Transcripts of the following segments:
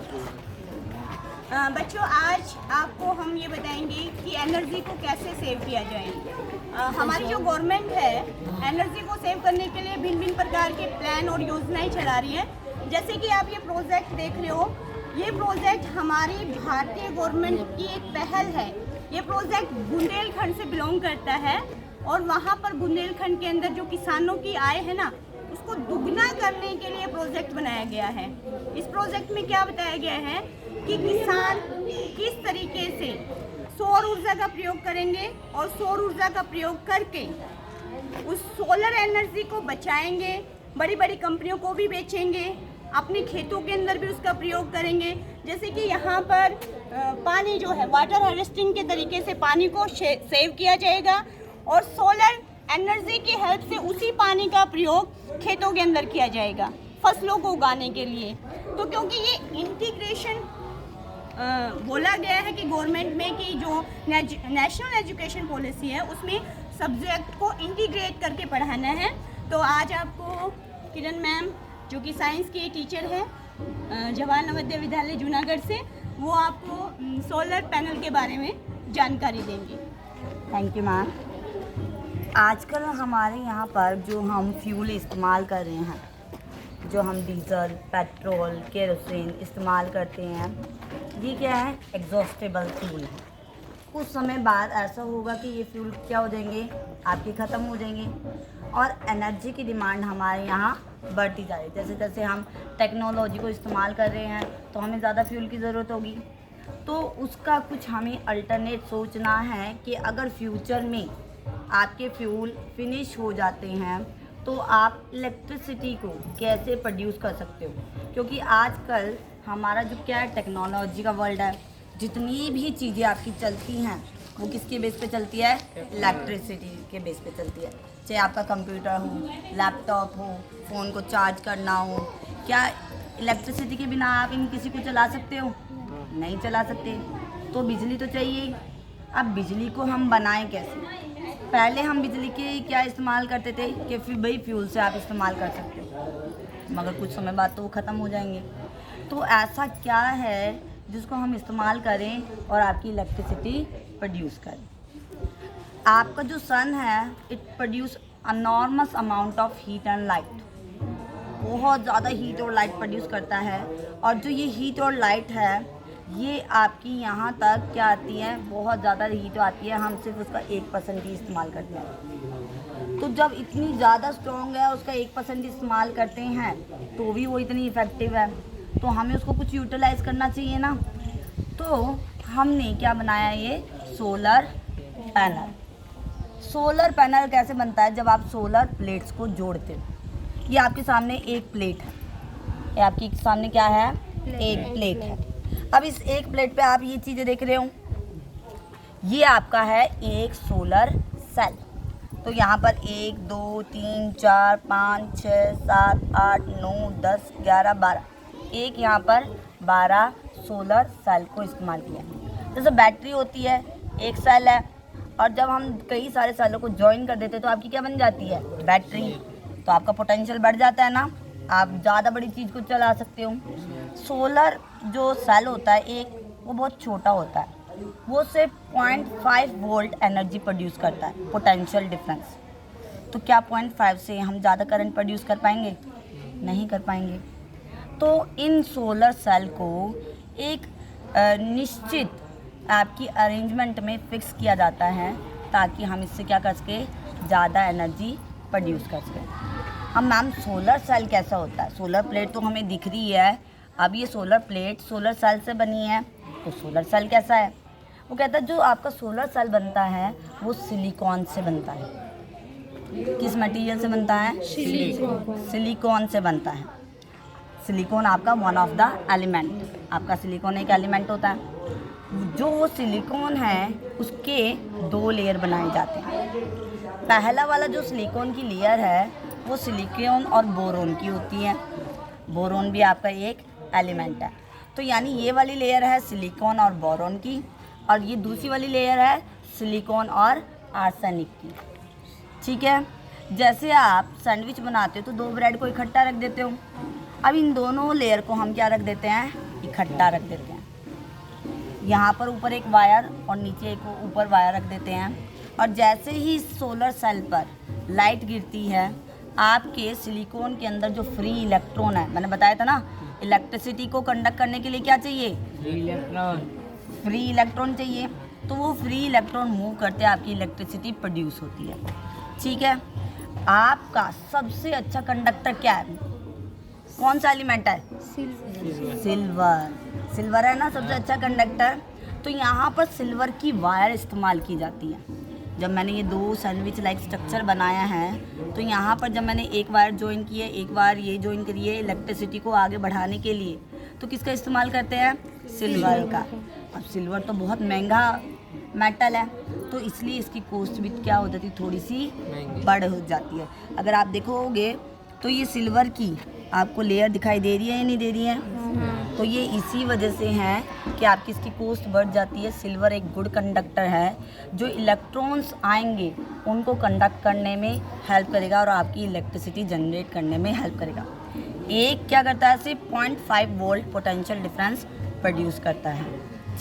बच्चों, आज आपको हम ये बताएंगे कि एनर्जी को कैसे सेव किया जाए। हमारी जो गवर्नमेंट है एनर्जी को सेव करने के लिए भिन्न भिन्न प्रकार के प्लान और योजनाएं चला रही हैं। जैसे कि आप ये प्रोजेक्ट देख रहे हो, ये प्रोजेक्ट हमारी भारतीय गवर्नमेंट की एक पहल है। ये प्रोजेक्ट बुंदेलखंड से बिलोंग करता है और वहाँ पर बुंदेलखंड के अंदर जो किसानों की आय है ना, उसको दुगना करने के लिए प्रोजेक्ट बनाया गया है। इस प्रोजेक्ट में क्या बताया गया है कि किसान किस तरीके से सौर ऊर्जा का प्रयोग करेंगे और सौर ऊर्जा का प्रयोग करके उस सोलर एनर्जी को बचाएंगे, बड़ी बड़ी कंपनियों को भी बेचेंगे, अपने खेतों के अंदर भी उसका प्रयोग करेंगे। जैसे कि यहाँ पर पानी जो है वाटर हार्वेस्टिंग के तरीके से पानी को सेव किया जाएगा और सोलर एनर्जी की हेल्प से उसी पानी का प्रयोग खेतों के अंदर किया जाएगा फसलों को उगाने के लिए। तो क्योंकि ये इंटीग्रेशन बोला गया है कि गवर्नमेंट में कि जो नेशनल एजुकेशन पॉलिसी है उसमें सब्जेक्ट को इंटीग्रेट करके पढ़ाना है। तो आज आपको किरण मैम जो कि साइंस की टीचर है जवाहर नवोदय विद्यालय जूनागढ़ से, वो आपको सोलर पैनल के बारे में जानकारी देंगी। Thank you ma'am. आजकल हमारे यहाँ पर जो हम फ्यूल इस्तेमाल कर रहे हैं, जो हम डीजल, पेट्रोल, केरोसिन इस्तेमाल करते हैं, ये क्या है? एग्जॉस्टेबल फ्यूल है। कुछ समय बाद ऐसा होगा कि ये फ्यूल क्या हो जाएंगे? आपके ख़त्म हो जाएंगे और एनर्जी की डिमांड हमारे यहाँ बढ़ती जा रही है। जैसे जैसे हम टेक्नोलॉजी को इस्तेमाल कर रहे हैं तो हमें ज़्यादा फ्यूल की ज़रूरत होगी। तो उसका कुछ हमें अल्टरनेट सोचना है कि अगर फ्यूचर में आपके फ्यूल फिनिश हो जाते हैं तो आप इलेक्ट्रिसिटी को कैसे प्रोड्यूस कर सकते हो। क्योंकि आजकल हमारा जो क्या है, टेक्नोलॉजी का वर्ल्ड है। जितनी भी चीज़ें आपकी चलती हैं वो किसके बेस पे चलती है? इलेक्ट्रिसिटी के बेस पे चलती है। चाहे आपका कंप्यूटर हो, लैपटॉप हो, फ़ोन को चार्ज करना हो, क्या इलेक्ट्रिसिटी के बिना आप इन किसी को चला सकते हो? नहीं चला सकते। तो बिजली तो चाहिए। अब बिजली को हम बनाएं कैसे? पहले हम बिजली के क्या इस्तेमाल करते थे कि फिर भाई फ्यूल से आप इस्तेमाल कर सकते हो, मगर कुछ समय बाद तो वो ख़त्म हो जाएंगे। तो ऐसा क्या है जिसको हम इस्तेमाल करें और आपकी इलेक्ट्रिसिटी प्रोड्यूस करें? आपका जो सन है, it produce enormous amount of heat and light. बहुत ज़्यादा हीट और लाइट प्रोड्यूस करता है और जो ये हीट और लाइट है ये आपकी यहाँ तक क्या आती है? बहुत ज़्यादा हीट आती है। हम सिर्फ उसका 1% ही इस्तेमाल करते हैं। तो जब इतनी ज़्यादा स्ट्रॉन्ग है, उसका 1% इस्तेमाल करते हैं तो भी वो इतनी इफ़ेक्टिव है। तो हमें उसको कुछ यूटिलाइज़ करना चाहिए ना। तो हमने क्या बनाया? ये सोलर पैनल। सोलर पैनल कैसे बनता है? जब आप सोलर प्लेट्स को जोड़ते हो। ये आपके सामने एक प्लेट है, ये आपके सामने क्या है? एक प्लेट है। अब इस एक प्लेट पे आप ये चीज़ें देख रहे हो, ये आपका है एक सोलर सेल। तो यहाँ पर 1 2 3 4 5 6 7 8 9 10 11 12, एक यहाँ पर 12 सोलर सेल को इस्तेमाल किया। जैसे बैटरी होती है, एक सेल है, और जब हम कई सारे सेलों को ज्वाइन कर देते हैं तो आपकी क्या बन जाती है? बैटरी। तो आपका पोटेंशियल बढ़ जाता है ना, आप ज़्यादा बड़ी चीज़ को चला सकते हो। सोलर जो सेल होता है एक, वो बहुत छोटा होता है, वो सिर्फ 0.5 वोल्ट एनर्जी प्रोड्यूस करता है, पोटेंशियल डिफरेंस। तो क्या 0.5 से हम ज़्यादा करंट प्रोड्यूस कर पाएंगे? नहीं कर पाएंगे। तो इन सोलर सेल को एक निश्चित आपकी अरेंजमेंट में फिक्स किया जाता है ताकि हम इससे क्या कर सकें? ज़्यादा एनर्जी प्रोड्यूस कर सकें। अब मैम सोलर सेल कैसा होता है? सोलर प्लेट तो हमें दिख रही है। अब ये सोलर प्लेट सोलर सेल से बनी है, तो सोलर सेल कैसा है? वो कहता है जो आपका सोलर सेल बनता है वो सिलिकॉन से बनता है। किस मटेरियल से बनता है? सिलिकॉन से बनता है। सिलिकॉन आपका वन ऑफ द एलिमेंट, आपका सिलिकॉन एक एलिमेंट होता है। जो वो सिलिकॉन है उसके 2 लेयर बनाए जाते हैं। पहला वाला जो सिलिकॉन की लेयर है वो सिलिकॉन और बोरोन की होती है। बोरोन भी आपका एक एलिमेंट है। तो यानी ये वाली लेयर है सिलिकॉन और बोरोन की, और ये दूसरी वाली लेयर है सिलिकॉन और आर्सेनिक की। ठीक है। जैसे आप सैंडविच बनाते हो तो 2 ब्रेड को इकट्ठा रख देते हो। अब इन दोनों लेयर को हम क्या रख देते हैं? इकट्ठा रख देते हैं। यहाँ पर ऊपर एक वायर और नीचे एक ऊपर वायर रख देते हैं, और जैसे ही सोलर सेल पर लाइट गिरती है, आपके सिलिकॉन के अंदर जो फ्री इलेक्ट्रॉन है, मैंने बताया था ना, इलेक्ट्रिसिटी को कंडक्ट करने के लिए क्या चाहिए? फ्री इलेक्ट्रॉन चाहिए। तो वो फ्री इलेक्ट्रॉन मूव करते हैं, आपकी इलेक्ट्रिसिटी प्रोड्यूस होती है। ठीक है, आपका सबसे अच्छा कंडक्टर क्या है? कौन सा एलिमेंट है? सिल्वर। सिल्वर है ना सबसे अच्छा कंडक्टर। तो यहाँ पर सिल्वर की वायर इस्तेमाल की जाती है। जब मैंने ये दो सैंडविच लाइक स्ट्रक्चर बनाया है, तो यहाँ पर जब मैंने एक वायर ज्वाइन की है, एक वायर ये ज्वाइन करी है इलेक्ट्रिसिटी को आगे बढ़ाने के लिए, तो किसका इस्तेमाल करते हैं? सिल्वर का। अब सिल्वर तो बहुत महंगा मेटल है, तो इसलिए इसकी कॉस्ट भी क्या हो जाती है? थोड़ी सी बढ़ हो जाती है। अगर आप देखोगे तो ये सिल्वर की आपको लेयर दिखाई दे रही है या नहीं दे रही है? तो ये इसी वजह से है कि आपकी इसकी कॉस्ट बढ़ जाती है। सिल्वर एक गुड कंडक्टर है, जो इलेक्ट्रॉन्स आएंगे उनको कंडक्ट करने में हेल्प करेगा और आपकी इलेक्ट्रिसिटी जनरेट करने में हेल्प करेगा। एक क्या करता है? सिर्फ 0.5 वोल्ट पोटेंशियल डिफरेंस प्रोड्यूस करता है।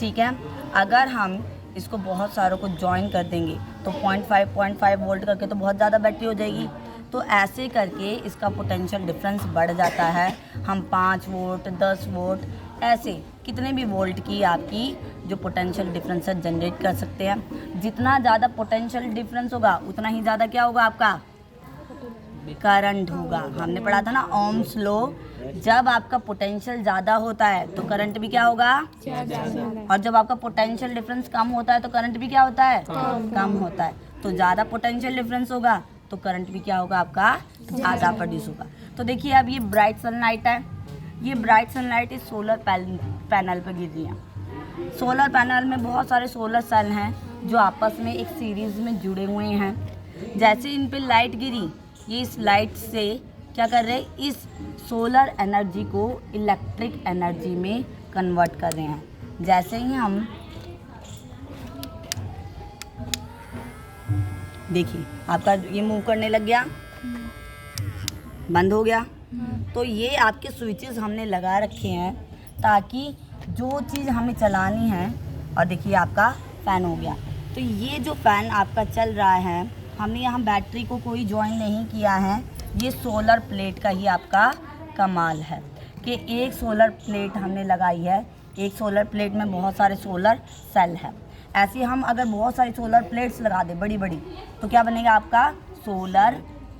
ठीक है, अगर हम इसको बहुत सारों को ज्वाइन कर देंगे तो 0.5 वोल्ट करके तो बहुत ज़्यादा बैटरी हो जाएगी। तो ऐसे करके इसका पोटेंशियल डिफरेंस बढ़ जाता है। हम 5 वोल्ट 10 वोल्ट ऐसे कितने भी वोल्ट की आपकी जो पोटेंशियल डिफरेंस है जनरेट कर सकते हैं। जितना ज़्यादा पोटेंशियल डिफरेंस होगा उतना ही ज़्यादा क्या होगा? आपका करंट होगा। हमने पढ़ा था ना ओम्स लॉ, जब आपका पोटेंशियल ज़्यादा होता है तो करंट भी क्या होगा? और जब आपका पोटेंशियल डिफरेंस कम होता है तो करंट भी क्या होता है? कम होता है। तो ज़्यादा पोटेंशियल डिफरेंस होगा तो करंट भी क्या होगा? आपका ज़्यादा प्रोड्यूस होगा। तो देखिए अब ये ब्राइट सनलाइट है, ये ब्राइट सनलाइट इस सोलर पैनल पर गिर रही है। सोलर पैनल में बहुत सारे सोलर सेल हैं जो आपस में एक सीरीज़ में जुड़े हुए हैं। जैसे इन पे लाइट गिरी, ये इस लाइट से क्या कर रहे हैं? इस सोलर एनर्जी को इलेक्ट्रिक एनर्जी में कन्वर्ट कर रहे हैं। जैसे ही हम देखिए आपका ये मूव करने लग गया, बंद हो गया। तो ये आपके स्विचेस हमने लगा रखे हैं ताकि जो चीज़ हमें चलानी है, और देखिए आपका फ़ैन हो गया। तो ये जो फ़ैन आपका चल रहा है, हमने यहाँ बैटरी को कोई ज्वाइन नहीं किया है। ये सोलर प्लेट का ही आपका कमाल है कि एक सोलर प्लेट हमने लगाई है। एक सोलर प्लेट में बहुत सारे सोलर सेल हैं। ऐसे हम अगर बहुत सारी सोलर प्लेट्स लगा दें बड़ी बड़ी, तो क्या बनेगा? आपका सोलर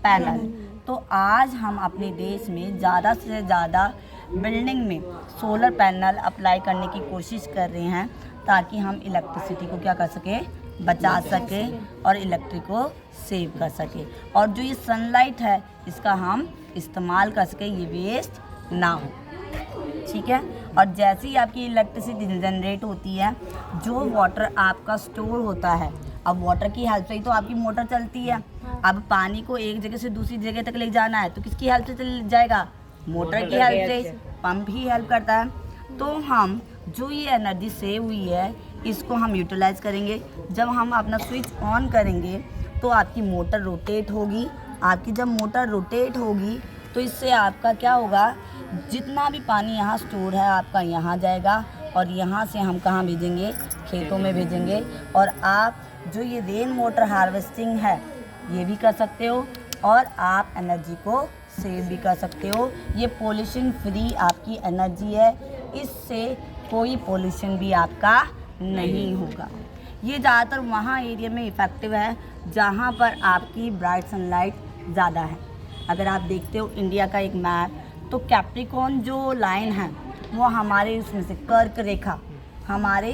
पैनल। तो आज हम अपने देश में ज़्यादा से ज़्यादा बिल्डिंग में सोलर पैनल अप्लाई करने की कोशिश कर रहे हैं ताकि हम इलेक्ट्रिसिटी को क्या कर सकें? बचा सकें और इलेक्ट्रिक को सेव कर सकें। और जो ये सनलाइट है इसका हम इस्तेमाल कर सकें, ये वेस्ट ना हो। ठीक है, और जैसे ही आपकी इलेक्ट्रिसिटी जनरेट होती है, जो वाटर आपका स्टोर होता है, अब वाटर की हेल्प से ही तो आपकी मोटर चलती है। अब पानी को एक जगह से दूसरी जगह तक ले जाना है तो किसकी हेल्प से चल जाएगा? मोटर की हेल्प से। पंप ही हेल्प करता है। तो हम जो ये एनर्जी सेव हुई है इसको हम यूटिलाइज करेंगे। जब हम अपना स्विच ऑन करेंगे तो आपकी मोटर रोटेट होगी। आपकी जब मोटर रोटेट होगी तो इससे आपका क्या होगा? जितना भी पानी यहाँ स्टोर है आपका यहाँ जाएगा, और यहाँ से हम कहाँ भेजेंगे? खेतों में भेजेंगे। और आप जो ये रेन वाटर हार्वेस्टिंग है ये भी कर सकते हो, और आप एनर्जी को सेव भी कर सकते हो। ये पॉल्यूशन फ्री आपकी एनर्जी है, इससे कोई पॉल्यूशन भी आपका नहीं होगा। ये ज़्यादातर वहाँ एरिया में इफ़ेक्टिव है जहाँ पर आपकी ब्राइट सनलाइट ज़्यादा है। अगर आप देखते हो इंडिया का एक मैप, तो कैप्रिकॉर्न जो लाइन है वो हमारे उसमें से कर्क रेखा हमारे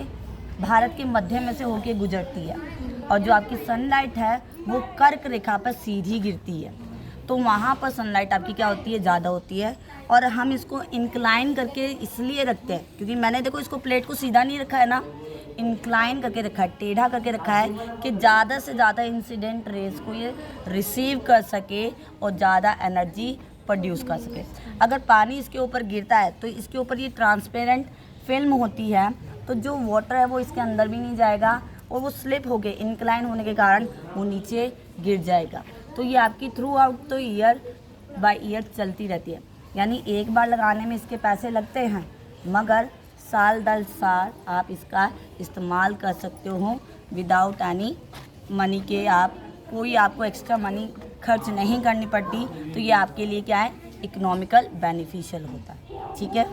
भारत के मध्य में से होके गुजरती है, और जो आपकी सनलाइट है वो कर्क रेखा पर सीधी गिरती है। तो वहाँ पर सनलाइट आपकी क्या होती है? ज़्यादा होती है। और हम इसको इंक्लाइन करके इसलिए रखते हैं क्योंकि मैंने देखो इसको प्लेट को सीधा नहीं रखा है ना, इंक्लाइन करके रखा है, टेढ़ा करके रखा है कि ज़्यादा से ज़्यादा इंसिडेंट रेज को ये रिसीव कर सके और ज़्यादा एनर्जी प्रोड्यूस कर सके। अगर पानी इसके ऊपर गिरता है तो इसके ऊपर ये ट्रांसपेरेंट फिल्म होती है, तो जो वाटर है वो इसके अंदर भी नहीं जाएगा और वो स्लिप हो गए, इंक्लाइन होने के कारण वो नीचे गिर जाएगा। तो ये आपकी थ्रू आउट तो ईयर बाय ईयर चलती रहती है। यानी एक बार लगाने में इसके पैसे लगते हैं, मगर साल दर साल आप इसका इस्तेमाल कर सकते हो विदाउट एनी मनी के। आप कोई आपको एक्स्ट्रा मनी खर्च नहीं करनी पड़ती, तो ये आपके लिए क्या है, इकोनॉमिकल बेनिफिशियल होता है। ठीक है।